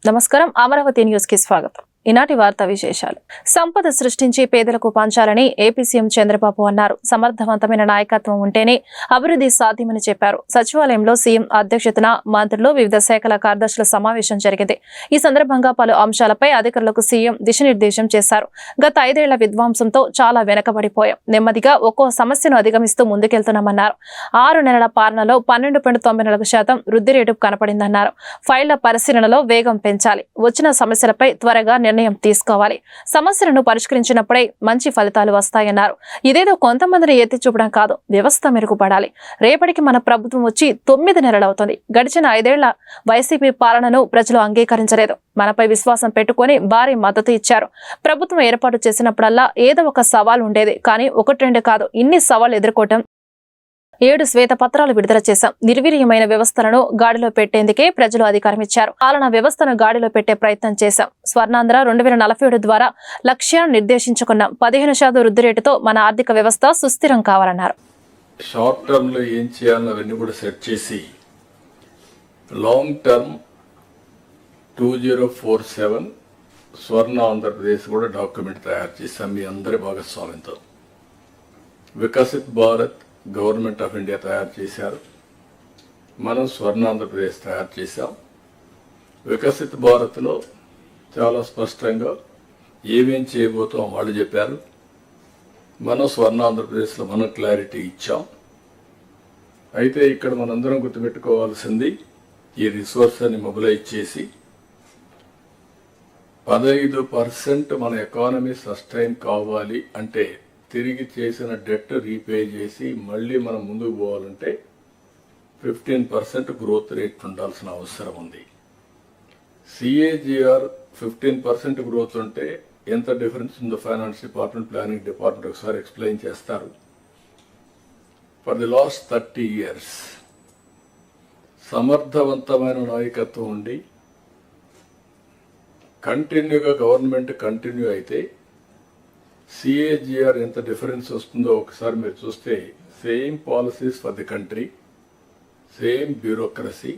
నమస్కారం. అమరావతి న్యూస్ కి స్వాగతం. ఈనాటి వార్తా విశేషాలు. సంపద సృష్టించి పేదలకు పంచాలని ఏపీ సీఎం చంద్రబాబు అన్నారు. సమర్థవంతమైన నాయకత్వం ఉంటేనే అభివృద్ధి సాధ్యమని చెప్పారు. సచివాలయంలో సీఎం అధ్యక్షతన మంత్రులు, వివిధ శాఖల కార్యదర్శుల సమావేశం జరిగింది. ఈ సందర్భంగా పలు అంశాలపై అధికారులకు సీఎం దిశానిర్దేశం చేశారు. గత 5 ఏళ్ల విధ్వంసంతో చాలా వెనకబడిపోయాం. నెమ్మదిగా ఒక్కో సమస్యను అధిగమిస్తూ ముందుకెళ్తున్నామన్నారు. 6 నెలల పాలనలో 12.94% వృద్ధి రేటు కనపడిందన్నారు. ఫైళ్ల పరిశీలనలో వేగం పెంచాలి. వచ్చిన సమస్యలపై త్వరగా నిర్ణయం తీసుకోవాలి. సమస్యలను పరిష్కరించినప్పుడే మంచి ఫలితాలు వస్తాయన్నారు. ఇదేదో కొంతమందిని ఎత్తి చూపడం కాదు, వ్యవస్థ మెరుగుపడాలి. రేపటికి మన ప్రభుత్వం వచ్చి 9 నెలలవుతుంది. గడిచిన 5 ఏళ్ల వైసీపీ పాలనను ప్రజలు అంగీకరించలేదు. మనపై విశ్వాసం పెట్టుకుని భారీ మద్దతు ఇచ్చారు. ప్రభుత్వం ఏర్పాటు చేసినప్పుడల్లా ఏదో ఒక సవాల్ ఉండేది. కానీ 1-2 కాదు, ఇన్ని సవాళ్లు ఎదుర్కోవటం 7 శ్వేతపత్రాలు విడుదల చేశాం. నిర్వీర్యమైన వ్యవస్థలను గాడిలో పెట్టేందుకే ప్రజలు అధికారం ఇచ్చారు. పాలనా వ్యవస్థను గాడిలో పెట్టే ప్రయత్నం చేశాం. స్వర్ణాంధ్ర 2047 ద్వారా లక్ష్యాన్ని నిర్దేశించుకున్నాం. 15% వృద్ధి రేటుతో మన ఆర్థిక వ్యవస్థ సుస్థిరం కావాలన్నారు. షార్ట్ టర్మ్ లో ఏం చేయాలో అవన్నీ కూడా సెట్ చేసి లాంగ్ టర్మ్ 2047 స్వర్ణ ఆంధ్రప్రదేశ్ కూడా డాక్యుమెంట్ తయారు చేశాం. మీ అందరి భాగస్వామ్యంతో Viksit Bharat government of India తయారు చేశారు. మనం స్వర్ణ ఆంధ్రప్రదేశ్ తయారు చేశాం. వికసిత్ భారత్లో చాలా స్పష్టంగా ఏమేం చేయబోతాం వాళ్ళు చెప్పారు. మనం స్వర్ణ ఆంధ్రప్రదేశ్లో మనం క్లారిటీ ఇచ్చాం. అయితే ఇక్కడ మనందరం గుర్తుపెట్టుకోవాల్సింది, ఈ రిసోర్స్ అని మొబిలైజ్ చేసి 15% మన ఎకానమీ సస్టైన్ కావాలి అంటే, తిరిగి చేసిన డెట్ రీపే చేసి మళ్ళీ మనం ముందుకు పోవాలంటే 15% గ్రోత్ రేట్ ఉండాల్సిన అవసరం ఉంది. CAGR 15% గ్రోత్ ఉంటే ఎంత డిఫరెన్స్ ఉందో ఫైనాన్స్ డిపార్ట్మెంట్, ప్లానింగ్ డిపార్ట్మెంట్ ఒకసారి ఎక్స్ప్లెయిన్ చేస్తారు. ఫర్ ది లాస్ట్ 30 years సమర్థవంతమైన నాయకత్వం ఉండి కంటిన్యూగా గవర్నమెంట్ కంటిన్యూ అయితే CAGR ఎంత డిఫరెన్స్ వస్తుందో ఒకసారి మీరు చూస్తే, same policies for the country, same bureaucracy,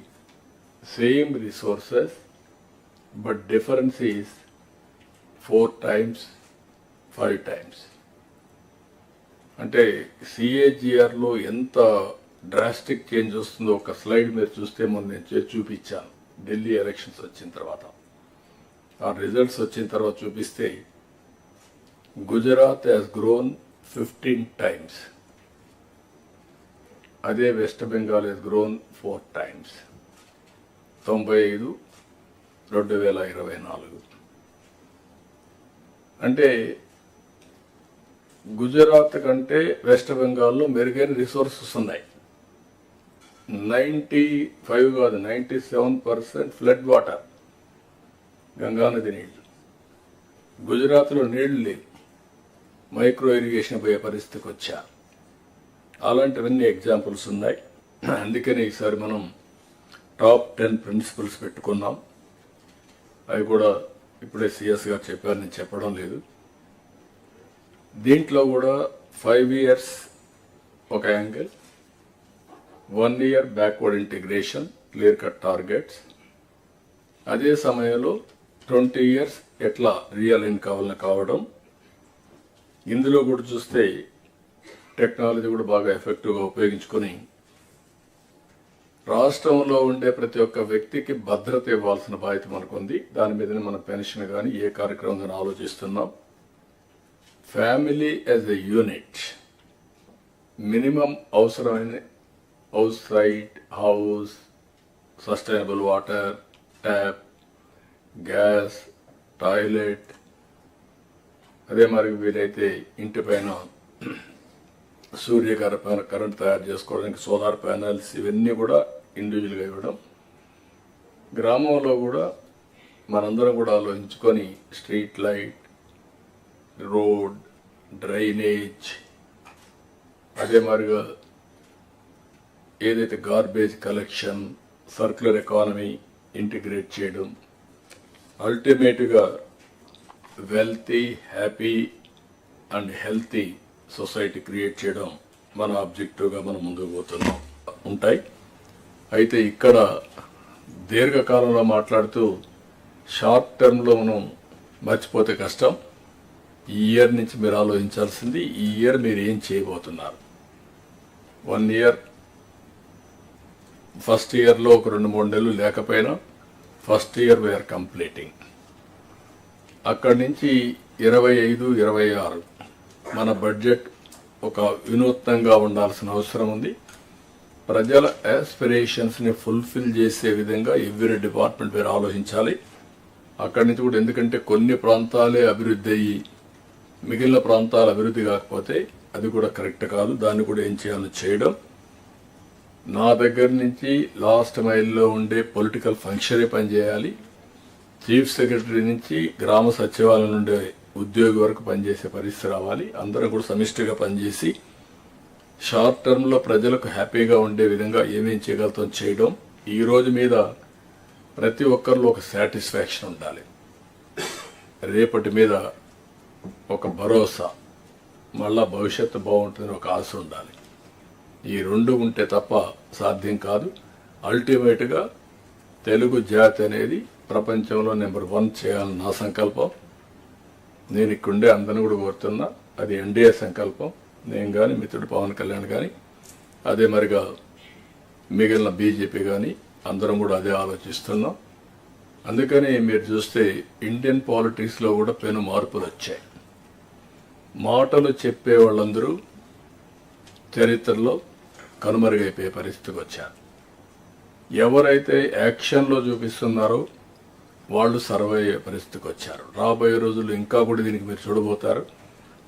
same resources, but difference is 4 times 5 times. అంటే CAGRలో ఎంత డ్రాస్టిక్ చేంజ్ వస్తుందో ఒక స్లైడ్ మీరు చూస్తే నేను చూపించాను. ఢిల్లీ ఎలక్షన్స్ వచ్చిన తర్వాత, ఆ రిజల్ట్స్ వచ్చిన తర్వాత చూపిస్తే గుజరాత్ has grown 15 times. అదే west Bengal has grown 4 times. 95, 2024. అంటే గుజరాత్ కంటే వెస్ట్ బెంగాల్లో మెరుగైన రిసోర్సెస్ ఉన్నాయి. 95 కాదు, 97% ఫ్లడ్ వాటర్, గంగానది నీళ్లు. గుజరాత్లో నీళ్లు లేవు, మైక్రో ఇరిగేషన్ పోయే పరిస్థితికి వచ్చారు. అలాంటివన్నీ ఎగ్జాంపుల్స్ ఉన్నాయి. అందుకని ఈసారి మనం టాప్ 10 ప్రిన్సిపల్స్ పెట్టుకున్నాం. అవి కూడా ఇప్పుడే CS గారు చెప్పారు, నేను చెప్పడం లేదు. దీంట్లో కూడా 5 years ఒక angle, 1 year backward integration, clear cut targets. అదే సమయంలో 20 years ఎట్లా రియలైన్ కావడం. ఇందులో కూడా చూస్తే టెక్నాలజీ కూడా బాగా ఎఫెక్టివ్గా ఉపయోగించుకొని రాష్ట్రంలో ఉండే ప్రతి ఒక్క వ్యక్తికి భద్రత ఇవ్వాల్సిన బాధ్యత మనకుంది. దాని మీదనే మన పెన్షన్ కానీ ఏ కార్యక్రమం కానీ ఆలోచిస్తున్నాం. Family as a unit, minimum అవసరమైన house site, house, sustainable water, tap, gas, toilet, అదే మరి వీలైతే ఇంటి పైన సూర్యగార పైన కరెంట్ తయారు చేసుకోవడానికి సోలార్ ప్యానల్స్, ఇవన్నీ కూడా ఇండివిజువల్గా ఇవ్వడం. గ్రామంలో కూడా మనందరం కూడా ఆలోచించుకొని స్ట్రీట్ లైట్, రోడ్, డ్రైనేజ్, అదే మరిగా ఏదైతే garbage collection, circular economy integrate చేయడం, అల్టిమేట్గా wealthy, happy and healthy society create చేయడం మన ఆబ్జెక్టివ్గా మనం ముందుకు పోతున్నాం ఉంటాయి. అయితే ఇక్కడ దీర్ఘకాలంలో మాట్లాడుతూ షార్ట్ టర్మ్లో మనం మర్చిపోతే కష్టం. ఈ ఇయర్ నుంచి మీరు ఆలోచించాల్సింది, ఈ ఇయర్ మీరు ఏం చేయబోతున్నారు. 1 ఇయర్, ఫస్ట్ ఇయర్లో ఒక 2-3 నెలలు లేకపోయినా ఫస్ట్ ఇయర్ వీఆర్ కంప్లీటింగ్. అక్కడి నుంచి 25-26 మన బడ్జెట్ ఒక వినూత్నంగా ఉండాల్సిన అవసరం ఉంది. ప్రజల ఆస్పిరేషన్స్ని ఫుల్ఫిల్ చేసే విధంగా ఎవ్రీ డిపార్ట్మెంట్ మీరు ఆలోచించాలి. అక్కడి నుంచి కూడా, ఎందుకంటే కొన్ని ప్రాంతాలే అభివృద్ధి అయ్యి మిగిలిన ప్రాంతాలు అభివృద్ధి కాకపోతే అది కూడా కరెక్ట్ కాదు. దాన్ని కూడా ఏం చేయాలో చేయడం. నా దగ్గర నుంచి లాస్ట్ మైల్లో ఉండే పొలిటికల్ ఫంక్షనే పనిచేయాలి. చీఫ్ సెక్రటరీ నుంచి గ్రామ సచివాలయం నుండే ఉద్యోగి వరకు పనిచేసే పరిస్థితి రావాలి. అందరం కూడా సమిష్టిగా పనిచేసి షార్ట్ టర్మ్లో ప్రజలకు హ్యాపీగా ఉండే విధంగా ఏమేం చేయగలుగుతాం చేయడం. ఈ రోజు మీద ప్రతి ఒక్కరిలో ఒక సాటిస్ఫాక్షన్ ఉండాలి. రేపటి మీద ఒక భరోసా, మళ్ళా భవిష్యత్తు బాగుంటుందని ఒక ఆశ ఉండాలి. ఈ 2 ఉంటే తప్ప సాధ్యం కాదు. అల్టిమేట్గా తెలుగు జాతి అనేది ప్రపంచంలో నెంబర్ 1 చేయాలని నా సంకల్పం. నేను ఇక్కడుండే అందరిని కూడా కోరుతున్నా, అది ఎన్డీఏ సంకల్పం. నేను కానీ, మిత్రుడు పవన్ కళ్యాణ్ కానీ, అదే మరిగా మిగిలిన బీజేపీ కానీ అందరం కూడా అదే ఆలోచిస్తున్నాం. అందుకని మీరు చూస్తే ఇండియన్ పాలిటిక్స్లో కూడా పెను మార్పులు వచ్చాయి. మాటలు చెప్పే వాళ్ళందరూ చరిత్రలో కనుమరుగైపోయే పరిస్థితికి వచ్చారు. ఎవరైతే యాక్షన్లో చూపిస్తున్నారో వాళ్ళు సర్వే అయ్యే పరిస్థితికి వచ్చారు. రాబోయే రోజుల్లో ఇంకా కూడా దీనికి మీరు చూడబోతారు.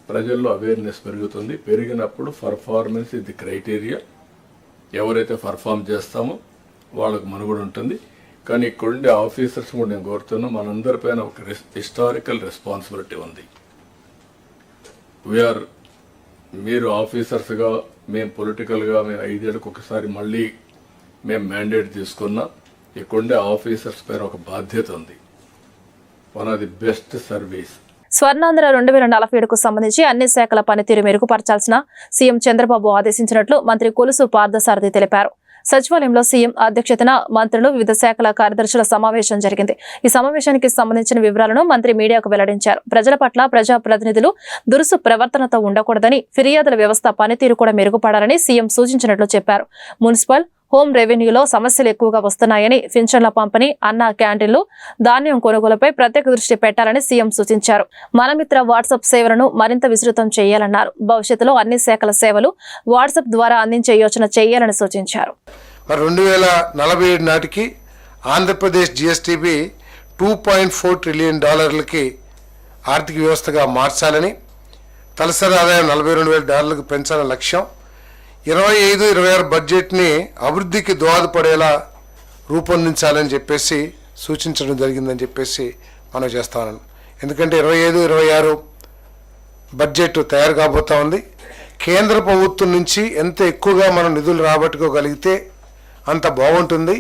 ప్రజల్లో అవేర్నెస్ పెరుగుతుంది. పెరిగినప్పుడు పర్ఫార్మెన్స్ ఇది క్రైటీరియా. ఎవరైతే పర్ఫామ్ చేస్తామో వాళ్ళకు మనుగడ ఉంటుంది. కానీ ఇక్కడుండే ఆఫీసర్స్ కూడా నేను కోరుతున్నా, మనందరిపైన ఒక హిస్టారికల్ రెస్పాన్సిబిలిటీ ఉంది. మీరు ఆఫీసర్స్గా, మేము పొలిటికల్గా, మేము 5 ఏళ్ళకి ఒకసారి మళ్ళీ మేము మ్యాండేట్ తీసుకున్నా. ఇక్కడుండే ఆఫీసర్స్ పైన ఒక బాధ్యత ఉంది. One of the best service. Swarnandhra 2047కు సంబంధించి అన్ని శాఖల పనితీరు మెరుగుపరచాల్సిన సీఎం చంద్రబాబు ఆదేశించినట్లు మంత్రి కొలుసు పార్థసారథి తెలిపారు. సచివాలయంలో సీఎం అధ్యక్షతన మంత్రులు, వివిధ శాఖల కార్యదర్శుల సమావేశం జరిగింది. ఈ సమావేశానికి సంబంధించిన వివరాలను మంత్రి మీడియాకు వెల్లడించారు. ప్రజల పట్ల ప్రజాప్రతినిధులు దురుసు ప్రవర్తనతో ఉండకూడదని, ఫిర్యాదుల వ్యవస్థ పనితీరు కూడా మెరుగుపడాలని సీఎం సూచించినట్లు చెప్పారు. మున్సిపల్, హోం రెవెన్యూలో సమస్యలు ఎక్కువగా వస్తున్నాయని, పింఛన్ల పంపిణీ, అన్న క్యాంటీన్లు, ధాన్యం కొనుగోలుపై ప్రత్యేక దృష్టి పెట్టాలని సీఎం సూచించారు. మనమిత్ర వాట్సాప్ సేవలను మరింత విస్తృతం చేయాలన్నారు. భవిష్యత్తులో అన్ని శాఖల సేవలు వాట్సాప్ ద్వారా అందించే యోచన చేయాలని సూచించారు. 2047 నాటికి ఆంధ్రప్రదేశ్ జిఎస్టిబి $2.4 ట్రిలియన్ ఆర్థిక వ్యవస్థగా మార్చాలని, తలసరి ఆదాయం $42,000 పెంచాలని లక్ష్యం. 25-26 బడ్జెట్ని అభివృద్ధికి దోహదపడేలా రూపొందించాలని చెప్పేసి సూచించడం జరిగిందని చెప్పేసి మనం చేస్తాను. ఎందుకంటే 25-26 బడ్జెట్ తయారు కాబోతా ఉంది. కేంద్ర ప్రభుత్వం నుంచి ఎంత ఎక్కువగా మనం నిధులు రాబట్టుకోగలిగితే అంత బాగుంటుంది.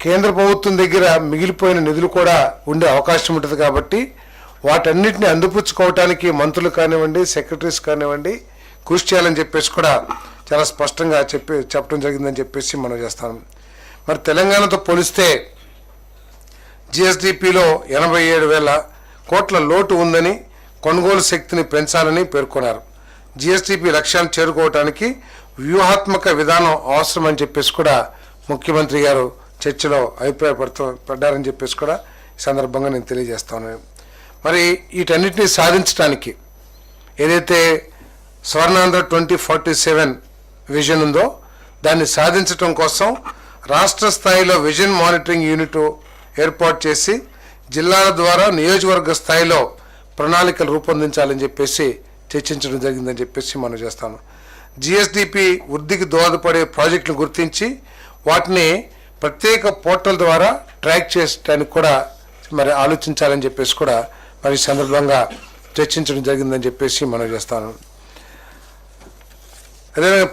కేంద్ర ప్రభుత్వం దగ్గర మిగిలిపోయిన నిధులు కూడా ఉండే అవకాశం ఉంటుంది. కాబట్టి వాటన్నిటిని అందిపుచ్చుకోవటానికి మంత్రులు కానివ్వండి, సెక్రటరీస్ కానివ్వండి కృషి చేయాలని చెప్పేసి కూడా చాలా స్పష్టంగా చెప్పడం జరిగిందని చెప్పేసి మనం చేస్తాం. మరి తెలంగాణతో పోలిస్తే జిఎస్డిపిలో 87,000 కోట్ల లోటు ఉందని, కొనుగోలు శక్తిని పెంచాలని పేర్కొన్నారు. జిఎస్డిపి లక్ష్యాన్ని చేరుకోవడానికి వ్యూహాత్మక విధానం అవసరమని చెప్పేసి కూడా ముఖ్యమంత్రి గారు చర్చలో అభిప్రాయపడ్డారని చెప్పేసి కూడా ఈ సందర్భంగా నేను తెలియజేస్తాను. మరి వీటన్నిటిని సాధించడానికి ఏదైతే స్వర్ణాంధ్ర 2047 విజన్ ఉందో దాన్ని సాధించడం కోసం రాష్ట్ర స్థాయిలో విజన్ మానిటరింగ్ యూనిట్ ఏర్పాటు చేసి జిల్లాల ద్వారా నియోజకవర్గ స్థాయిలో ప్రణాళికలు రూపొందించాలని చెప్పేసి చర్చించడం జరిగిందని చెప్పేసి మనం చేస్తాను. జిఎస్డిపి వృద్ధికి దోహదపడే ప్రాజెక్టులు గుర్తించి వాటిని ప్రత్యేక పోర్టల్ ద్వారా ట్రాక్ చేయడానికి కూడా మరి ఆలోచించాలని చెప్పేసి కూడా మరి సందర్భంగా చర్చించడం జరిగిందని చెప్పేసి మనం చేస్తాను. అదేవిధంగా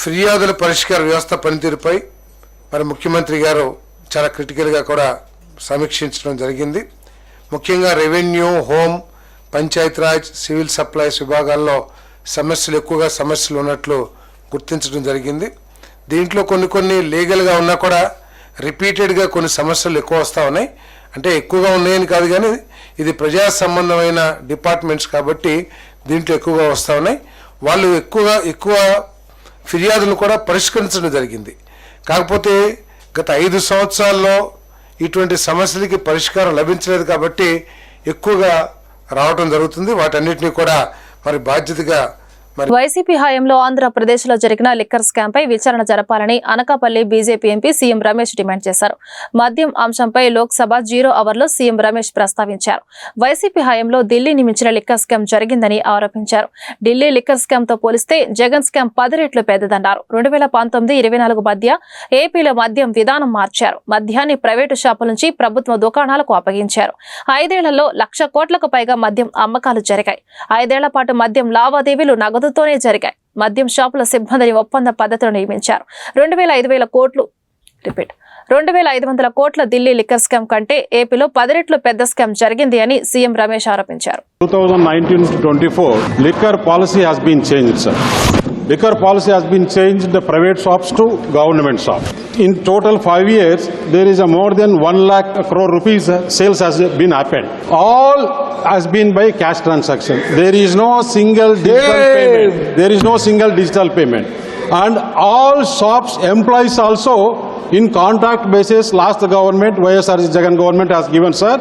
ఫిర్యాదుల పరిష్కార వ్యవస్థ పనితీరుపై మరి ముఖ్యమంత్రి గారు చాలా క్రిటికల్గా కూడా సమీక్షించడం జరిగింది. ముఖ్యంగా revenue, home, Panchayati Raj, civil supplies విభాగాల్లో ఎక్కువగా సమస్యలు ఉన్నట్లు గుర్తించడం జరిగింది. దీంట్లో కొన్ని లీగల్గా ఉన్నా కూడా రిపీటెడ్గా కొన్ని సమస్యలు ఎక్కువ వస్తూ ఉన్నాయి. అంటే ఎక్కువగా ఉన్నాయని కాదు, కానీ ఇది ప్రజా సంబంధమైన డిపార్ట్మెంట్స్ కాబట్టి దీంట్లో ఎక్కువగా వస్తూ ఉన్నాయి. వాళ్ళు ఎక్కువ ఫిర్యాదులు కూడా పరిష్కరించడం జరిగింది. కాకపోతే గత 5 సంవత్సరాల్లో ఇటువంటి సమస్యలకి పరిష్కారం లభించలేదు కాబట్టి ఎక్కువగా రావటం జరుగుతుంది. వాటన్నిటిని కూడా మరి బాధ్యతగా వైసీపీ హయాంలో ఆంధ్రప్రదేశ్లో జరిగిన లిక్కర్ స్కామ్ పై విచారణ జరపాలని Anakapalli BJP MP CM Ramesh demand చేశారు. మద్యం అంశంపై లోక్సభ 0 అవర్లో సీఎం రమేష్ ప్రస్తావించారు. వైసీపీ హయాంలో ఢిల్లీని మించిన లిక్కర్ స్కామ్ జరిగిందని ఆరోపించారు. ఢిల్లీ లిక్కర్ స్కామ్ తో పోలిస్తే జగన్ స్కామ్ 10 రెట్లు పెద్దదన్నారు. 2019-24 మధ్య ఏపీలో మద్యం విధానం మార్చారు. మద్యాన్ని ప్రైవేటు షాపుల నుంచి ప్రభుత్వ దుకాణాలకు అప్పగించారు. 5 ఏళ్లలో 1,00,000 కోట్లకు పైగా మద్యం అమ్మకాలు జరిగాయి. 5 ఏళ్ల పాటు మద్యం లావాదేవీలు నగదు తోనే జరిగాయి. మద్యం షాపుల సిబ్బందిని ఒప్పంద పద్ధతిలో నియమించారు. 2,500 కోట్ల ఢిల్లీ లిక్కర్ స్కామ్ కంటే ఏపీలో 10 రెట్లు పెద్ద స్కామ్ జరిగింది అని సీఎం రమేష్ ఆరోపించారు. 2019-24 liquor policy has been changed, sir. Liquor policy has been changed the private shops to government shops. In total 5 years, there is a more than 1 lakh crore rupees sales has been happened. All has been by cash transaction. There is no single digital payment. There is no single digital payment. And all shops employees also in contract basis. Last government, YSR Jagan government has given, sir.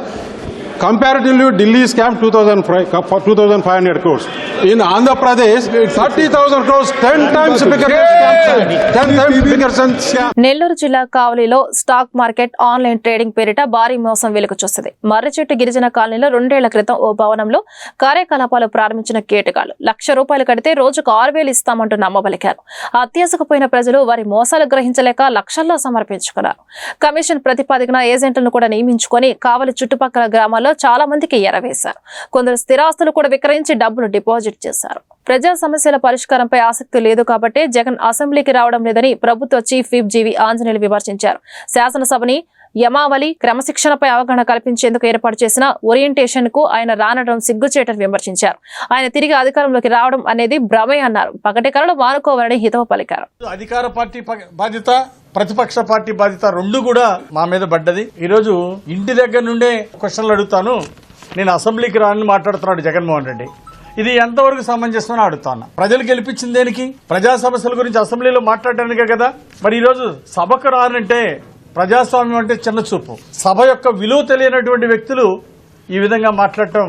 Comparatively, Delhi scam 2,500 crores. In Andhra Pradesh, 30,000 crores, 10 times bigger scam. 10 times bigger scam. Nellore జిల్లా కావలిలో stock market online trading పేరిట భారీ మోసం వెలుగు చూస్తుంది. మర్రిచెట్టు గిరిజన కాలనీలో 2 ఏళ్ల క్రితం ఓ భవనంలో కార్యకలాపాలు ప్రారంభించిన కేటగాళ్లు ₹1,00,000 కడితే రోజుకు 6,000 ఇస్తామంటూ నమ్మబలికారు. అత్యాశకుపోయిన ప్రజలు వారి మోసాలు గ్రహించలేక లక్షల్లో సమర్పించుకున్నారు. కమిషన్ ప్రతిపాదికన ఏజెంట్లను కూడా నియమించుకొని కావలి చుట్టుపక్కల గ్రామాల్లో చాలా మందికి ఎరవేశారు. కొందరు స్థిరాస్తులు కూడా విక్రయించి డబ్బులు డిపాజిట్ చేశారు. ప్రజా సమస్యల పరిష్కారంపై ఆసక్తి లేదు కాబట్టి జగన్ అసెంబ్లీకి రావడం లేదని ప్రభుత్వ చీఫ్ విప్ జీవి ఆంజనేయులు విమర్శించారు. శాసనసభని యమావళి క్రమశిక్షణపై అవగాహన కల్పించేందుకు ఏర్పాటు చేసిన ఓరియంటేషన్ కు ఆయన రానడం సిగ్గుచేటని విమర్శించారు. ఆయన తిరిగి అధికారంలోకి రావడం అనేది భ్రమే అన్నారు. పగటి కలలు మానుకోవాలని హితవు పలికారు. అధికార పార్టీ బాధ్యత, ప్రతిపక్ష పార్టీ బాధ్యత రెండు కూడా మా మీద పడ్డది. ఈరోజు ఇంటి దగ్గర నుండే క్వశ్చన్లు అడుగుతాను. నేను అసెంబ్లీకి రానని మాట్లాడుతున్నాడు జగన్మోహన్ రెడ్డి. ఇది ఎంతవరకు సమంజసమని అడుగుతాను. ప్రజలు గెలిపించింది దేనికి? ప్రజా సమస్యల గురించి అసెంబ్లీలో మాట్లాడడానికే కదా. మరి ఈరోజు సభకు రానంటే ప్రజాస్వామ్యం అంటే చిన్న చూపు. సభ యొక్క విలువ తెలియనటువంటి వ్యక్తులు ఈ విధంగా మాట్లాడటం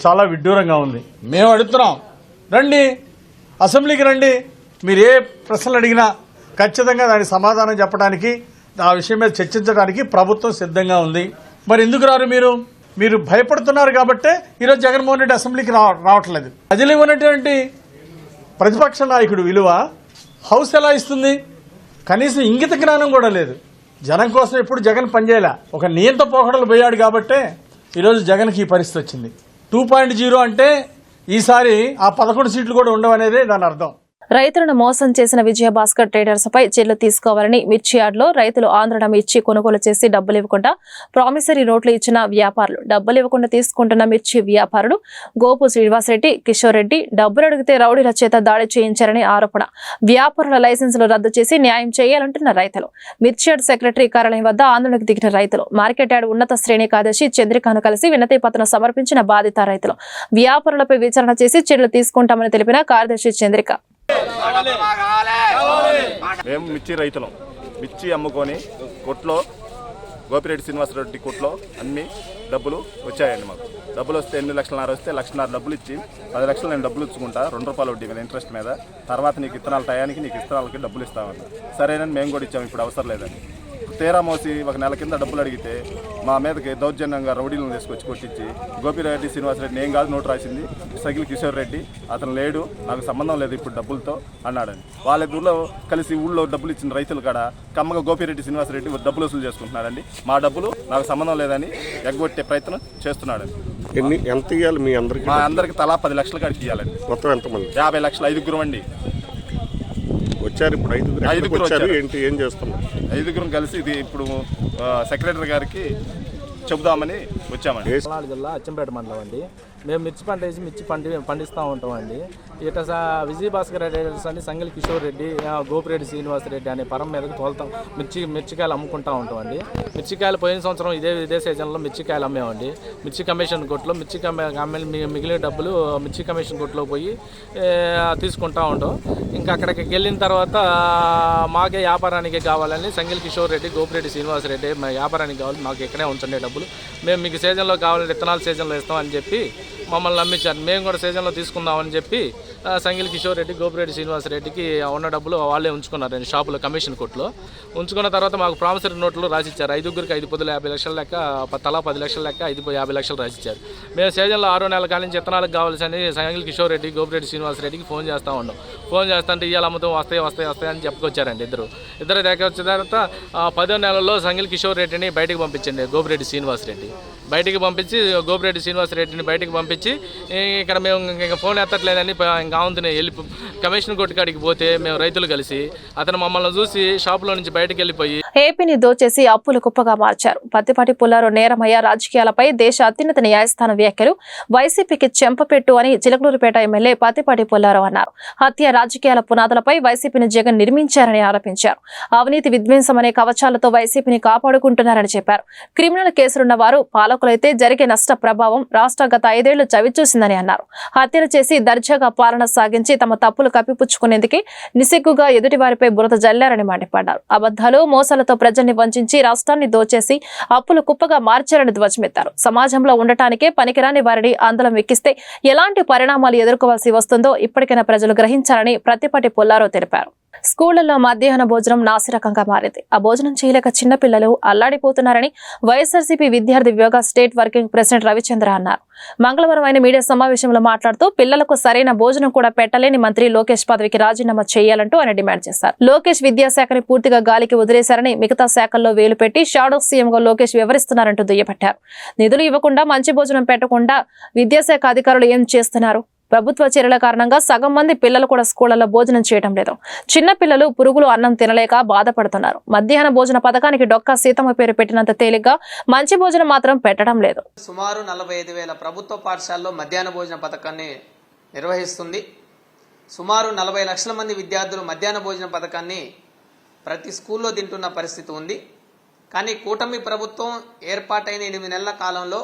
చాలా విడ్డూరంగా ఉంది. మేము అడుగుతున్నాం, రండి అసెంబ్లీకి రండి. మీరు ఏ ప్రశ్నలు అడిగినా ఖచ్చితంగా దానికి సమాధానం చెప్పడానికి, ఆ విషయం మీద చర్చించడానికి ప్రభుత్వం సిద్ధంగా ఉంది. మరి ఎందుకు రారు? మీరు భయపడుతున్నారు కాబట్టే ఈరోజు జగన్మోహన్ రెడ్డి అసెంబ్లీకి రావట్లేదు. ప్రజలు ఇవ్వనటువంటి ప్రతిపక్ష నాయకుడు విలువ హౌస్ ఎలా ఇస్తుంది? కనీసం ఇంగిత జ్ఞానం కూడా లేదు. జనం కోసం ఎప్పుడు జగన్ పనిచేయాల. ఒక నియంత పోకడలు పోయాడు కాబట్టే ఈరోజు జగన్కి ఈ పరిస్థితి వచ్చింది. 2.0 అంటే ఈసారి ఆ 11 సీట్లు కూడా ఉండవనేదే దాని అర్థం. రైతులను మోసం చేసిన విజయభాస్కర్ ట్రేడర్స్ పై చర్యలు తీసుకోవాలని మిర్చి యార్డ్లో రైతులు ఆందోళన మిర్చి కొనుగోలు చేసి డబ్బులు ఇవ్వకుండా ప్రామిసరీ నోట్లు ఇచ్చిన వ్యాపారులు, డబ్బులు ఇవ్వకుండా తీసుకుంటున్న మిర్చి వ్యాపారులు గోపు శ్రీనివాసరెడ్డి, కిషోర్ రెడ్డి డబ్బులు అడిగితే రౌడీల చేత దాడి చేయించారని ఆరోపణ. వ్యాపారుల లైసెన్సులు రద్దు చేసి న్యాయం చేయాలంటున్న రైతులు. మిర్చి యార్డ్ సెక్రటరీ కార్యాలయం వద్ద ఆందోళనకు దిగిన రైతులు. మార్కెట్ యార్డ్ ఉన్నత శ్రేణి కార్యదర్శి చంద్రికను కలిసి వినతి పత్రం సమర్పించిన బాధిత రైతులు. వ్యాపారులపై విచారణ చేసి చర్యలు తీసుకుంటామని తెలిపిన కార్యదర్శి చంద్రిక. మేము మిర్చి రైతులం. మిర్చి అమ్ముకొని కొట్లో గోపిరెడ్డి శ్రీనివాసరెడ్డి కొట్లో అన్ని డబ్బులు వచ్చాయండి. మాకు డబ్బులు వస్తే 8,00,000 వస్తే 1,50,000 డబ్బులు ఇచ్చి 10 లక్షలు నేను డబ్బులు ఇచ్చుకుంటా, ₹2 వడ్డీ మీద ఇంట్రెస్ట్ మీద. తర్వాత నీకు ఇత్తనాల టయానికి నీకు ఇత్తనాలకి డబ్బులు ఇస్తామని సరేనని మేము కూడా ఇచ్చాము. ఇప్పుడు అవసరం లేదని తీరా మోసి 1 నెల కింద డబ్బులు అడిగితే మా మీదకి దౌర్జన్యంగా రౌడీలను తీసుకొచ్చి కొట్టించి గోపిరెడ్డి శ్రీనివాసరెడ్డి నేను కాదు నోటు రాసింది, సగిలి కిషోర్ రెడ్డి అతను లేడు, నాకు సంబంధం లేదు ఇప్పుడు డబ్బులతో అన్నాడని. వాళ్ళ ఊళ్ళో కలిసి ఊళ్ళో డబ్బులు ఇచ్చిన రైతులు కాడ కమ్మగా గోపిరెడ్డి శ్రీనివాసరెడ్డి డబ్బులు వసూలు చేసుకుంటున్నాడండి. మా డబ్బులు నాకు సంబంధం లేదని ఎగ్గొట్టే ప్రయత్నం చేస్తున్నాడండి. ఎంత ఇవ్వాలి మీ అందరికి? మా అందరికి తలా 10 లక్షల కాడికి ఇవ్వాలండి. మొత్తం ఎంతమంది? 50 లక్షలు. 5గురం అండి వచ్చారు. ఇప్పుడు 5 వచ్చారు. ఏంటి ఏం చేస్తున్నారు? 5గురం కలిసి ఇది ఇప్పుడు సెక్రటరీ గారికి చెబుదామని వచ్చామండి. పల్నాడు జిల్లా అచ్చంపేట మండలం అండి. మేము మిర్చి పంట వేసి మిర్చి పండిస్తూ ఉంటామండి. ఇట విజయ భాస్కర్ రైడర్స్ అని సంగలి కిషోర్ రెడ్డి, గోపిరెడ్డి శ్రీనివాస్ రెడ్డి అనే పరం మీదకి తోలుతాం మిర్చికాయలు అమ్ముకుంటూ ఉంటామండి. మిర్చికాయలు పోయిన సంవత్సరం ఇదే సీజన్లో మిర్చికాయలు అమ్మేమండి. మిర్చి కమిషన్ కొట్లో మిగిలిన డబ్బులు మిర్చి కమిషన్ కొట్లో పోయి తీసుకుంటూ ఉంటాం. ఇంకా అక్కడికి వెళ్ళిన తర్వాత మాకే వ్యాపారానికి కావాలని సంగలి కిషోర్ రెడ్డి, గోపిరెడ్డి శ్రీనివాస్ రెడ్డి మా వ్యాపారానికి కావాలి, మాకు ఇక్కడే ఉంచండి డబ్బులు, మేము మీకు సీజన్లో కావాలంటే విత్తనాలు సీజన్లో ఇస్తామని చెప్పి మమ్మల్ని నమ్మించారు. మేము కూడా సీజన్లో తీసుకుందామని చెప్పి సంగిల్ కిషోర్ రెడ్డి, గోపిరెడ్డి శ్రీనివాస్ రెడ్డికి ఉన్న డబ్బులు వాళ్ళే ఉంచుకున్నారండి షాపులో కమిషన్ కొట్లో. ఉంచుకున్న తర్వాత మాకు ప్రామిసరీ నోట్లు రాసిచ్చారు. 5గురికి 5 పొద్దులు 50 లక్షల లెక్క, తలా 10 లక్షల లెక్క 50 లక్షలు రాసిచ్చారు. మేము సీజన్లో 6 నెలల కాలం నుంచి విత్తనాలకు కావాల్సిన సంగిల్ కిషోర్ రెడ్డి, గోపిరెడ్డి శ్రీనివాస్ రెడ్డికి ఫోన్ చేస్తూ ఉన్నాం. ఫోన్ చేస్తుంటే ఇవాళ అమ్ముతాం, వస్తాయి అని చెప్పుకొచ్చారండి. ఇద్దరు దగ్గర వచ్చిన తర్వాత 10వ నెలలో సంగిల్ కిషోర్ రెడ్డిని బయటకు పంపించండి. గోపిరెడ్డి శ్రీనివాస్ రెడ్డి బయటికి పంపించి, గోపిరెడ్డి శ్రీనివాస్ రెడ్డిని బయటికి పంపించి, ఇక్కడ మేము ఇంకా ఫోన్ ఎత్తట్లేదని ఇంకా ఆవుతున్నా వెళ్ళి కమిషన్ కొట్టు కాడికి పోతే మేము రైతులు కలిసి అతను మమ్మల్ని చూసి షాపులో నుంచి బయటకు వెళ్ళిపోయి ఏపీని దోచేసి అప్పులు కుప్పగా మార్చారు. పత్తిపాటి పుల్లారావు నేరమయ్య రాజకీయాలపై దేశ అత్యున్నత న్యాయస్థానం వ్యాఖ్యలు వైసీపీకి చెంపపెట్టు అని చిలకలూరుపేట ఎమ్మెల్యే పత్తిపాటి పుల్లారావు అన్నారు. హత్య రాజకీయాల పునాదులపై వైసీపీని జగన్ నిర్మించారని ఆరోపించారు. అవినీతి విధ్వంసం అనే కవచాలతో వైసీపీని కాపాడుకుంటున్నారని చెప్పారు. క్రిమినల్ కేసులున్న వారు పాలకులైతే జరిగే నష్ట ప్రభావం రాష్ట్ర గత 5 ఏళ్లు చవిచూసిందని అన్నారు. హత్యలు చేసి దర్జాగా పాలన సాగించి తమ తప్పులు కప్పిపుచ్చుకునేందుకు నిసిగ్గుగా ఎదుటి వారిపై బురద జల్లారని మండిపడ్డారు. అబద్ధాలు మోసాలతో ప్రజల్ని వంచించి రాష్ట్రాన్ని దోచేసి అప్పులు కుప్పగా మార్చారని ధ్వజమెత్తారు. సమాజంలో ఉండటానికే పనికిరాని వారిని ఆందోళన ఎక్కిస్తే ఎలాంటి పరిణామాలు ఎదుర్కోవాల్సి వస్తుందో ఇప్పటికైనా ప్రజలు గ్రహించాలని పత్తిపాటి పుల్లారావు తెలిపారు. స్కూళ్లలో మధ్యాహ్న భోజనం నాసిరకంగా మారింది. ఆ భోజనం చేయలేక చిన్నపిల్లలు అల్లాడిపోతున్నారని వైఎస్ఆర్సీపీ విద్యార్థి విభాగ స్టేట్ వర్కింగ్ ప్రెసిడెంట్ రవిచంద్ర అన్నారు. మంగళవారం ఆయన మీడియా సమావేశంలో మాట్లాడుతూ పిల్లలకు సరైన భోజనం కూడా పెట్టలేని మంత్రి లోకేష్ పదవికి రాజీనామా చేయాలంటూ ఆయన డిమాండ్ చేశారు. లోకేష్ విద్యాశాఖని పూర్తిగా గాలికి వదిలేశారని, మిగతా శాఖల్లో వేలు పెట్టి షాడో సీఎంగా లోకేష్ వివరిస్తున్నారంటూ దుయ్యబట్టారు. నిధులు ఇవ్వకుండా మంచి భోజనం పెట్టకుండా విద్యాశాఖ అధికారులు ఏం చేస్తున్నారు? ప్రభుత్వ చర్యల కారణంగా సగం మంది పిల్లలు కూడా స్కూళ్లలో భోజనం చేయడం లేదు. చిన్న పిల్లలు పురుగులు అన్నం తినలేక బాధపడుతున్నారు. మధ్యాహ్న భోజన పథకానికి డొక్కా సీతమ్మ పేరు పెట్టినంత తేలిగ్గా మంచి భోజనం మాత్రం పెట్టడం లేదు. సుమారు 45,000 ప్రభుత్వ పాఠశాలలో మధ్యాహ్న భోజన పథకాన్ని నిర్వహిస్తుంది. సుమారు 40 లక్షల మంది విద్యార్థులు మధ్యాహ్న భోజన పథకాన్ని ప్రతి స్కూల్లో తింటున్న పరిస్థితి ఉంది. కానీ కూటమి ప్రభుత్వం ఏర్పాటైన 8 నెలల కాలంలో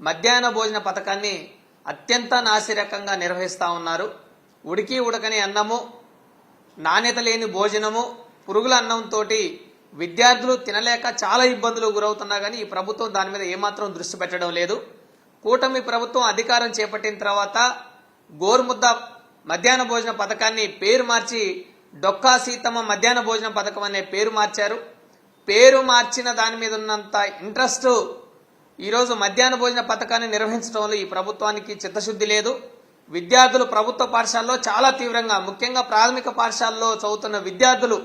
మధ్యాహ్న భోజన పథకాన్ని అత్యంత నాసిరకంగా నిర్వహిస్తూ ఉన్నారు. ఉడకని అన్నము, నాణ్యత లేని భోజనము, పురుగుల అన్నంతో విద్యార్థులు తినలేక చాలా ఇబ్బందులు గురవుతున్నా కానీ ఈ ప్రభుత్వం దాని మీద ఏమాత్రం దృష్టి పెట్టడం లేదు. కూటమి ప్రభుత్వం అధికారం చేపట్టిన తర్వాత గోరుముద్ద మధ్యాహ్న భోజన పథకాన్ని పేరు మార్చి డొక్కా సీతమ్మ మధ్యాహ్న భోజన పథకం అనే పేరు మార్చారు. పేరు మార్చిన దాని మీద ఉన్నంత ఇంట్రెస్ట్ ఈరోజు మధ్యాహ్న భోజన పథకాన్ని నిర్వహించడంలో ఈ ప్రభుత్వానికి చిత్తశుద్ధి లేదు. విద్యార్థులు ప్రభుత్వ పాఠశాలలో చాలా తీవ్రంగా, ముఖ్యంగా ప్రాథమిక పాఠశాలలో చదువుతున్న విద్యార్థులు,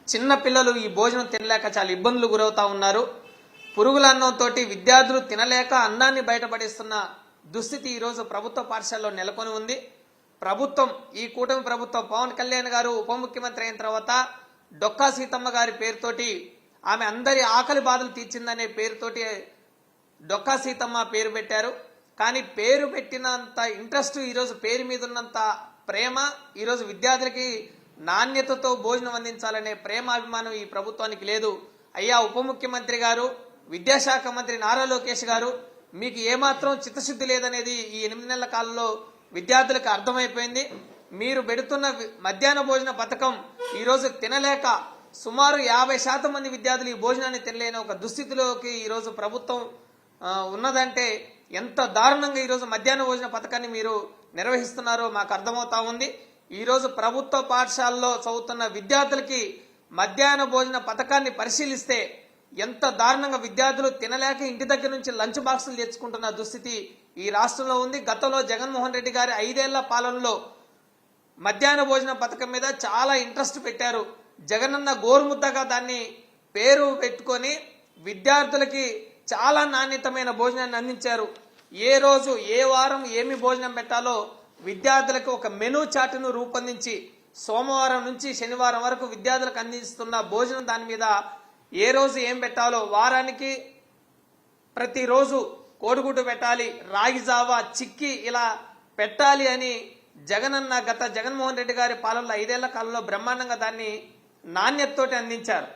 చిన్న పిల్లలు ఈ భోజనం తినలేక చాలా ఇబ్బందులు గురవుతా ఉన్నారు. పురుగుల అన్నంతో విద్యార్థులు తినలేక అన్నాన్ని బయటపడేస్తున్న దుస్థితి ఈరోజు ప్రభుత్వ పాఠశాలలో నెలకొని ఉంది. ప్రభుత్వం, ఈ కూటమి ప్రభుత్వం, పవన్ కళ్యాణ్ గారు ఉప ముఖ్యమంత్రి అయిన తర్వాత డొక్కా సీతమ్మ గారి పేరుతోటి, ఆమె అందరి ఆకలి బాధలు తీర్చిందనే పేరుతోటి డొక్కా సీతమ్మ పేరు పెట్టారు. కానీ పేరు పెట్టినంత ఇంట్రెస్ట్, ఈరోజు పేరు మీద ఉన్నంత ప్రేమ ఈరోజు విద్యార్థులకి నాణ్యతతో భోజనం అందించాలనే ప్రేమ, అభిమానం ఈ ప్రభుత్వానికి లేదు. అయ్యా ఉప ముఖ్యమంత్రి గారు, విద్యాశాఖ మంత్రి నారా లోకేష్ గారు, మీకు ఏమాత్రం చిత్తశుద్ధి లేదనేది ఈ 8 నెలల కాలంలో విద్యార్థులకు అర్థమైపోయింది. మీరు పెడుతున్న మధ్యాహ్న భోజన పథకం ఈరోజు తినలేక సుమారు 50% మంది విద్యార్థులు ఈ భోజనాన్ని తినలేని ఒక దుస్థితిలోకి ఈరోజు ప్రభుత్వం ఉన్నదంటే ఎంత దారుణంగా ఈరోజు మధ్యాహ్న భోజన పథకాన్ని మీరు నిర్వహిస్తున్నారో మాకు అర్థమవుతా ఉంది. ఈరోజు ప్రభుత్వ పాఠశాలలో చదువుతున్న విద్యార్థులకి మధ్యాహ్న భోజన పథకాన్ని పరిశీలిస్తే ఎంత దారుణంగా విద్యార్థులు తినలేక ఇంటి దగ్గర నుంచి లంచ్ బాక్సులు తెచ్చుకుంటున్న దుస్థితి ఈ రాష్ట్రంలో ఉంది. గతంలో జగన్మోహన్ రెడ్డి గారి 5 ఏళ్ల పాలనలో మధ్యాహ్న భోజన పథకం మీద చాలా ఇంట్రెస్ట్ పెట్టారు. జగనన్న గోరుముద్దగా దాన్ని పేరు పెట్టుకొని విద్యార్థులకి చాలా నాణ్యతమైన భోజనాన్ని అందించారు. ఏ రోజు ఏ వారం ఏమి భోజనం పెట్టాలో విద్యార్థులకు ఒక మెనూ చార్టును రూపొందించి సోమవారం నుంచి శనివారం వరకు విద్యార్థులకు అందిస్తున్న భోజనం, దాని మీద ఏ రోజు ఏం పెట్టాలో వారానికి ప్రతిరోజు కోడిగుడ్డు పెట్టాలి, రాగి జావా, చిక్కి ఇలా పెట్టాలి అని జగన్మోహన్ రెడ్డి గారి పాలనలో 5 ఏళ్ల కాలంలో బ్రహ్మాండంగా దాన్ని నాణ్యతతోటి అందించారు.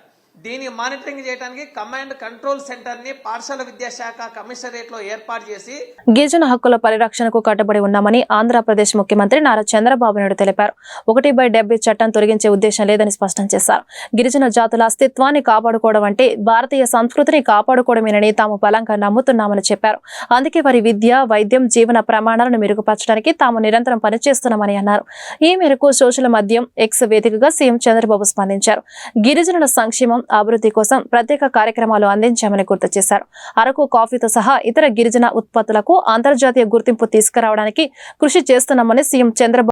దీన్ని మానిటరింగ్ చేయడానికి కమాండ్ కంట్రోల్ సెంటర్ ని పాఠశాల విద్యాశాఖ కమిషనరేట్ లో ఏర్పాటు చేసి గిరిజన హక్కుల పరిరక్షణకు కట్టుబడి ఉన్నామని ఆంధ్రప్రదేశ్ ముఖ్యమంత్రి నారా చంద్రబాబు నాయుడు తెలిపారు. 1/70 చట్టం తొలగించే ఉద్దేశం లేదని స్పష్టం చేశారు. గిరిజన జాతుల అస్తిత్వాన్ని కాపాడుకోవడం అంటే భారతీయ సంస్కృతిని కాపాడుకోవడమేనని తాము బలంగా నమ్ముతున్నామని చెప్పారు. అందుకే వారి విద్య, వైద్యం, జీవన ప్రమాణాలను మెరుగుపరచడానికి తాము నిరంతరం పనిచేస్తున్నామని అన్నారు. ఈ మేరకు సోషల్ మాధ్యమం ఎక్స్ వేదికగా సీఎం చంద్రబాబు స్పందించారు. గిరిజనుల సంక్షేమం, అభివృద్ధి కోసం ప్రత్యేక కార్యక్రమాలు అందించామని గుర్తు చేశారు. అరకు కాఫీతో సహా ఇతర గిరిజన ఉత్పత్తులకు అంతర్జాతీయ గుర్తింపు తీసుకురావడానికి కృషి చేస్తున్నామని సీఎం చంద్రబాబు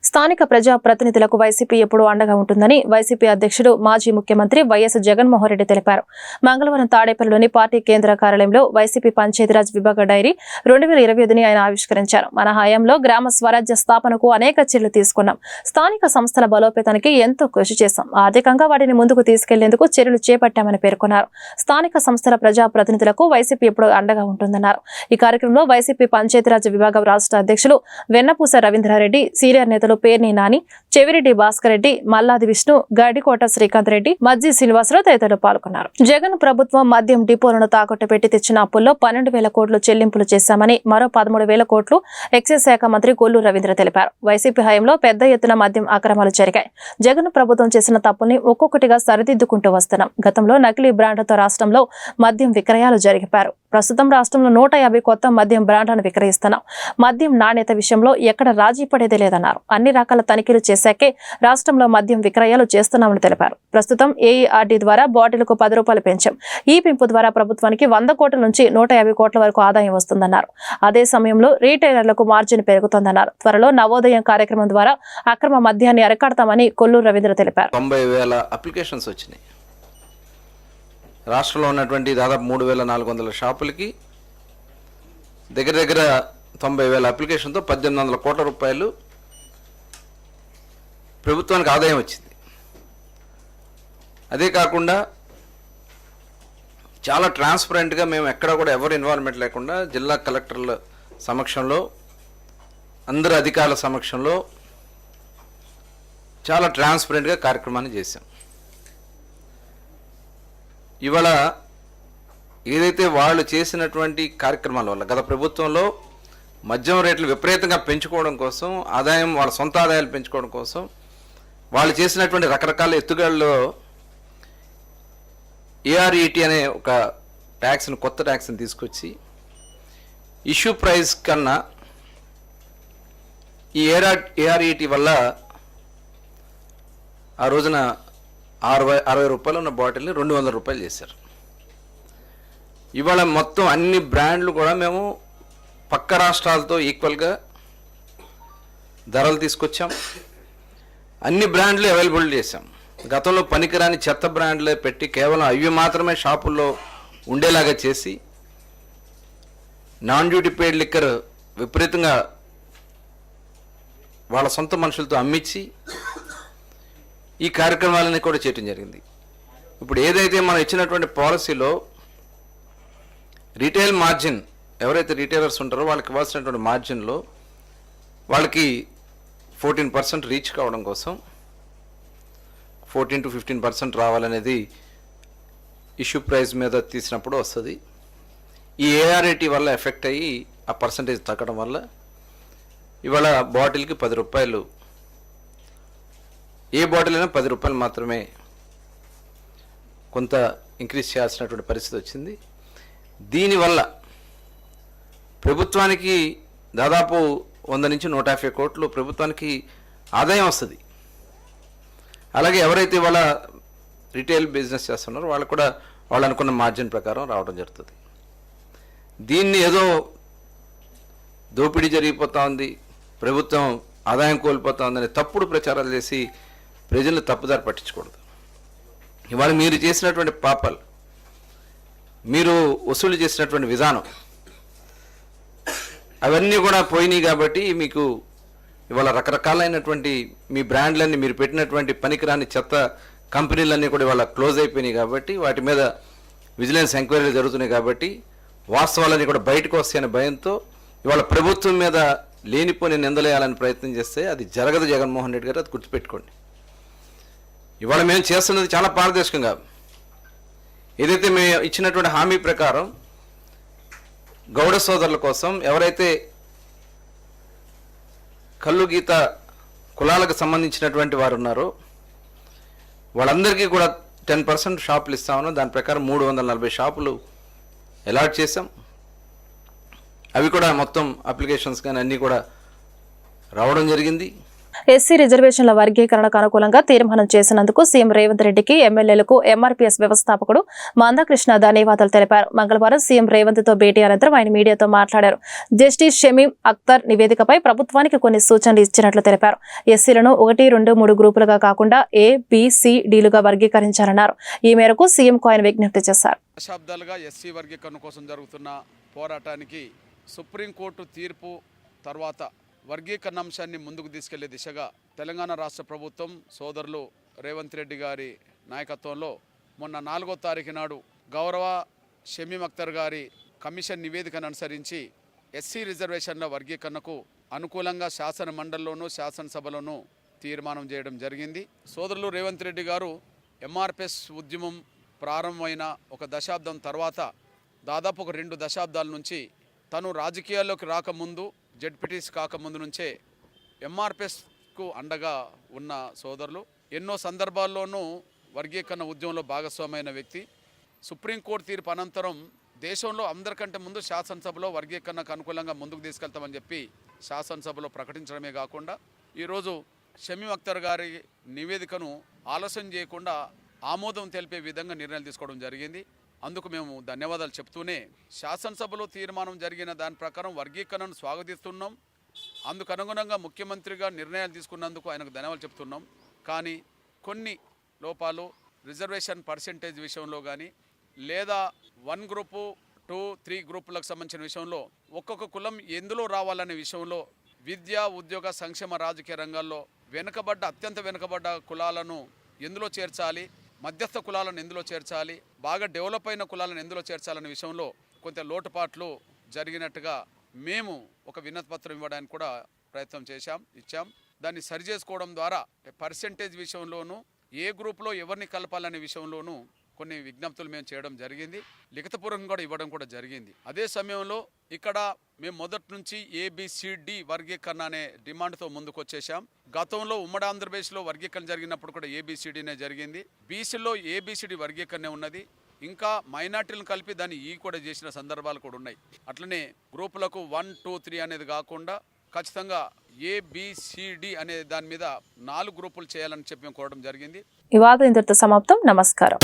స్థానిక ప్రజా ప్రతినిధులకు వైసీపీ ఎప్పుడూ అండగా ఉంటుందని వైసీపీ అధ్యక్షుడు, మాజీ ముఖ్యమంత్రి వైఎస్ జగన్మోహన్ రెడ్డి తెలిపారు. మంగళవారం తాడేపల్లిలోని పార్టీ కేంద్ర కార్యాలయంలో వైసీపీ పంచాయతీరాజ్ విభాగ డైరీ 2025ని ఆయన ఆవిష్కరించారు. మన హయాంలో గ్రామ స్వరాజ్య స్థాపనకు అనేక చర్యలు తీసుకున్నాం. స్థానిక సంస్థల బలోపేతానికి ఎంతో కృషి చేశాం. ఆర్థికంగా వాటిని ముందుకు తీసుకెళ్లేందుకు చర్యలు చేపట్టామని పేర్కొన్నారు. స్థానిక సంస్థల ప్రజా ప్రతినిధులకు వైసీపీ ఎప్పుడూ అండగా ఉంటుందన్నారు. ఈ కార్యక్రమంలో వైసీపీ పంచాయతీరాజ్ విభాగం రాష్ట్ర అధ్యక్షులు వెన్నపూస రవీంద్రారెడ్డి, సీనియర్ నేతలు పేర్ని నాని, చెవిరెడ్డి భాస్కర్ రెడ్డి, మల్లాది విష్ణు, గడికోట శ్రీకాంత్ రెడ్డి, మజ్జి శ్రీనివాసరావు తదితరులు పాల్గొన్నారు. జగన్ ప్రభుత్వం మద్యం డిపోలను తాకట్టు పెట్టి తెచ్చిన అప్పుల్లో 12,000 కోట్లు చెల్లింపులు చేశామని, మరో 13,000 కోట్లు ఎక్సైజ్ శాఖ మంత్రి కొల్లు రవీంద్ర తెలిపారు. వైసీపీ హయాంలో పెద్ద ఎత్తున మద్యం అక్రమాలు జరిగాయి. జగన్ ప్రభుత్వం చేసిన తప్పుల్ని ఒక్కొక్కటిగా సరిదిద్దుకుంటూ వస్తున్నాం. గతంలో నకిలీ బ్రాండ్లతో రాష్ట్రంలో మద్యం విక్రయాలు జరిపారు. ప్రస్తుతం రాష్ట్రంలో 150 కొత్త మద్యం బ్రాండ్లను విక్రయిస్తున్నాం. మద్యం నాణ్యత విషయంలో ఎక్కడ రాజీ పడేదే లేదన్నారు. అన్ని రకాల తనిఖీలు చేశాకే రాష్ట్రంలో మద్యం విక్రయాలు చేస్తున్నామని తెలిపారు. ప్రస్తుతం ఏఈఆర్డీ ద్వారా బాటిల్కు 10 రూపాయలు పెంచాం. ఈ పెంపు ద్వారా ప్రభుత్వానికి 100 కోట్ల నుంచి 150 కోట్ల వరకు ఆదాయం వస్తుందన్నారు. అదే సమయంలో రీటైలర్లకు మార్జిన్ పెరుగుతోందన్నారు. త్వరలో నవోదయం కార్యక్రమం ద్వారా అక్రమ మద్యాన్ని అరికడతామని కొల్లు రవీంద్ర తెలిపారు. 90,000 అప్లికేషన్స్ వచ్చినాయి. రాష్ట్రంలో ఉన్నటువంటి దాదాపు 3,400 షాపులకి దగ్గర 90,000 అప్లికేషన్తో 1,800 కోట్ల రూపాయలు ప్రభుత్వానికి ఆదాయం వచ్చింది. అదే కాకుండా చాలా ట్రాన్స్పరెంట్గా మేము ఎక్కడ కూడా ఎవరు ఇన్వాల్వ్మెంట్ లేకుండా జిల్లా కలెక్టర్ల సమక్షంలో, అందరు అధికారుల సమక్షంలో చాలా ట్రాన్స్పరెంట్గా కార్యక్రమాన్ని చేశాం. ఇవాళ ఏదైతే వాళ్ళు చేసినటువంటి కార్యక్రమాల వల్ల గత ప్రభుత్వంలో మద్యం రేట్లు విపరీతంగా పెంచుకోవడం కోసం, ఆదాయం వాళ్ళ సొంత ఆదాయాలు పెంచుకోవడం కోసం వాళ్ళు చేసినటువంటి రకరకాల ఎత్తుగడల్లో ఏఆర్ఈటీ అనే ఒక ట్యాక్స్ని, కొత్త ట్యాక్స్ని తీసుకొచ్చి ఇష్యూ ప్రైస్ కన్నా ఈ ఏఆర్ఈటీ వల్ల ఆ రోజున 60 రూపాయలు ఉన్న బాటిల్ని 200 రూపాయలు చేశారు. ఇవాళ మొత్తం అన్ని బ్రాండ్లు కూడా మేము పక్క రాష్ట్రాలతో ఈక్వల్గా ధరలు తీసుకొచ్చాం. అన్ని బ్రాండ్లు అవైలబుల్ చేశాం. గతంలో పనికిరాని చెత్త బ్రాండ్లే పెట్టి కేవలం అవి మాత్రమే షాపుల్లో ఉండేలాగా చేసి నాన్ డ్యూటీ పెయిడ్ లిక్కర్ విపరీతంగా వాళ్ళ సొంత మనుషులతో అమ్మించి ఈ కార్యక్రమాలని కూడా చేయటం జరిగింది. ఇప్పుడు ఏదైతే మనం ఇచ్చినటువంటి పాలసీలో రీటైల్ మార్జిన్, ఎవరైతే రీటైలర్స్ ఉంటారో వాళ్ళకి ఇవ్వాల్సినటువంటి మార్జిన్లో వాళ్ళకి 14% రీచ్ కావడం కోసం 14 to 15% రావాలనేది ఇష్యూ ప్రైస్ మీద తీసినప్పుడు వస్తుంది. ఈ ఏఆర్ఐటీ వల్ల ఎఫెక్ట్ అయ్యి ఆ పర్సంటేజ్ తగ్గడం వల్ల ఇవాళ బాటిల్కి 10 రూపాయలు, ఏ బాటిల్ అయినా 10 రూపాయలు మాత్రమే కొంత ఇంక్రీజ్ చేయాల్సినటువంటి పరిస్థితి వచ్చింది. దీనివల్ల ప్రభుత్వానికి దాదాపు 100 నుంచి 150 కోట్లు ప్రభుత్వానికి ఆదాయం వస్తుంది. అలాగే ఎవరైతే వాళ్ళ రిటైల్ బిజినెస్ చేస్తున్నారో వాళ్ళకు కూడా వాళ్ళు అనుకున్న మార్జిన్ ప్రకారం రావడం జరుగుతుంది. దీన్ని ఏదో దోపిడీ జరిగిపోతూ ఉంది, ప్రభుత్వం ఆదాయం కోల్పోతా ఉందని తప్పుడు ప్రచారాలు చేసి ప్రజలను తప్పుదారి పట్టించకూడదు. ఇవాళ మీరు చేసినటువంటి పాపాలు, మీరు వసూలు చేసినటువంటి విధానం అవన్నీ కూడా పోయినాయి. కాబట్టి మీకు ఇవాళ రకరకాలైనటువంటి మీ బ్రాండ్లన్నీ, మీరు పెట్టినటువంటి పనికిరాని చెత్త కంపెనీలన్నీ కూడా ఇవాళ క్లోజ్ అయిపోయినాయి. కాబట్టి వాటి మీద విజిలెన్స్ ఎంక్వైరీలు జరుగుతున్నాయి. కాబట్టి వాస్తవాలన్నీ కూడా బయటకు వస్తాయనే భయంతో ఇవాళ ప్రభుత్వం మీద లేనిపోని నిందలేయాలని ప్రయత్నం చేస్తే అది జరగదు జగన్మోహన్ రెడ్డి గారు, అది గుర్తుపెట్టుకోండి. ఇవాళ మేము చేస్తున్నది చాలా పారదర్శకంగా, ఏదైతే మేము ఇచ్చినటువంటి హామీ ప్రకారం గౌడ సోదరుల కోసం ఎవరైతే కల్లు గీత కులాలకు సంబంధించినటువంటి వారు ఉన్నారో వాళ్ళందరికీ కూడా 10% షాపులు ఇస్తామని దాని ప్రకారం 340 షాపులు అలాట్ చేసాం. అవి కూడా మొత్తం అప్లికేషన్స్ కానీ అన్నీ కూడా రావడం జరిగింది. ఎస్సీ రిజర్వేషన్ల వర్గీకరణకు అనుకూలంగా తీర్మానం చేసినందుకు సీఎం రేవంత్ రెడ్డికి ఎమ్మెల్యేలకు ఎంఆర్పీఎస్ వ్యవస్థాపకుడు మందకృష్ణ ధన్యవాదాలు తెలిపారు. మంగళవారం సీఎం రేవంత్ తో భేటీ అనంతరం ఆయన మీడియాతో మాట్లాడారు. జస్టిస్ షమీం అఖ్తర్ నివేదికపై ప్రభుత్వానికి కొన్ని సూచనలు ఇచ్చినట్లు తెలిపారు. ఎస్సీలను 1, 2, 3 గ్రూపులుగా కాకుండా A, B, C, Dలుగా వర్గీకరించారన్నారు. ఈ మేరకు సీఎంకు ఆయన విజ్ఞప్తి చేశారు. దశాబ్దాలుగా ఎస్సీ వర్గీకరణ కోసం జరుగుతున్న పోరాటానికి సుప్రీంకోర్టు తీర్పు తర్వాత వర్గీకరణ అంశాన్ని ముందుకు తీసుకెళ్లే దిశగా తెలంగాణ రాష్ట్ర ప్రభుత్వం సోదరులు రేవంత్ రెడ్డి గారి నాయకత్వంలో మొన్న 4వ తారీఖు నాడు గౌరవ షమీం అఖ్తర్ గారి కమిషన్ నివేదికను అనుసరించి ఎస్సీ రిజర్వేషన్ల వర్గీకరణకు అనుకూలంగా శాసన మండలిలోనూ శాసనసభలోనూ తీర్మానం చేయడం జరిగింది. సోదరులు రేవంత్ రెడ్డి గారు ఎంఆర్పిఎస్ ఉద్యమం ప్రారంభమైన ఒక దశాబ్దం తర్వాత దాదాపు ఒక 2 దశాబ్దాల నుంచి తను రాజకీయాల్లోకి రాకముందు జెడ్పీటీసీ కాకముందు నుంచే ఎంఆర్పిఎస్కు అండగా ఉన్న సోదరులు ఎన్నో సందర్భాల్లోనూ వర్గీకరణ ఉద్యమంలో భాగస్వామైన వ్యక్తి. సుప్రీంకోర్టు తీర్పు అనంతరం దేశంలో అందరికంటే ముందు శాసనసభలో వర్గీకరణకు అనుకూలంగా ముందుకు తీసుకెళ్తామని చెప్పి శాసనసభలో ప్రకటించడమే కాకుండా ఈరోజు షమీం అఖ్తర్ గారి నివేదికను ఆలస్యం చేయకుండా ఆమోదం తెలిపే విధంగా నిర్ణయాలు తీసుకోవడం జరిగింది. అందుకు మేము ధన్యవాదాలు చెప్తూనే శాసనసభలో తీర్మానం జరిగిన దాని ప్రకారం వర్గీకరణను స్వాగతిస్తున్నాం. అందుకు అనుగుణంగా ముఖ్యమంత్రిగా నిర్ణయాలు తీసుకున్నందుకు ఆయనకు ధన్యవాదాలు చెప్తున్నాం. కానీ కొన్ని లోపాలు రిజర్వేషన్ పర్సెంటేజ్ విషయంలో కానీ లేదా 1 గ్రూపు 2, 3 గ్రూపులకు సంబంధించిన విషయంలో ఒక్కొక్క కులం ఎందులో రావాలనే విషయంలో విద్య, ఉద్యోగ, సంక్షేమ, రాజకీయ రంగాల్లో అత్యంత వెనుకబడ్డ కులాలను ఎందులో చేర్చాలి, మధ్యస్థ కులాలను ఎందులో చేర్చాలి, బాగా డెవలప్ అయిన కులాలను ఎందులో చేర్చాలనే విషయంలో కొంత లోటుపాట్లు జరిగినట్టుగా మేము ఒక వినతిపత్రం ఇవ్వడానికి కూడా ప్రయత్నం ఇచ్చాం. దాన్ని సరిచేసుకోవడం ద్వారా పర్సెంటేజ్ విషయంలోనూ ఏ గ్రూప్లో ఎవరిని కలపాలనే విషయంలోనూ కొన్ని విజ్ఞప్తులు మేము చేయడం జరిగింది. లిఖితపూర్వకంగా కూడా ఇవ్వడం కూడా జరిగింది. అదే సమయంలో ఇక్కడ మేము మొదటి నుంచి ABCD వర్గీకరణ అనే డిమాండ్తో ముందుకు వచ్చేసాం. గతంలో ఉమ్మడి ఆంధ్రప్రదేశ్లో వర్గీకరణ జరిగినప్పుడు కూడా ABCDనే జరిగింది. బీసీలో ABCD వర్గీకరణ ఉన్నది. ఇంకా మైనార్టీలను కలిపి దాన్ని కూడా చేసిన సందర్భాలు కూడా ఉన్నాయి. అట్లనే గ్రూపులకు 1, 2, 3 అనేది కాకుండా ఖచ్చితంగా ABCD అనే దాని మీద 4 గ్రూపులు చేయాలని చెప్పి మేము కోరడం జరిగింది. ఈ వార్త ఇంతటితో సమాప్తం. నమస్కారం.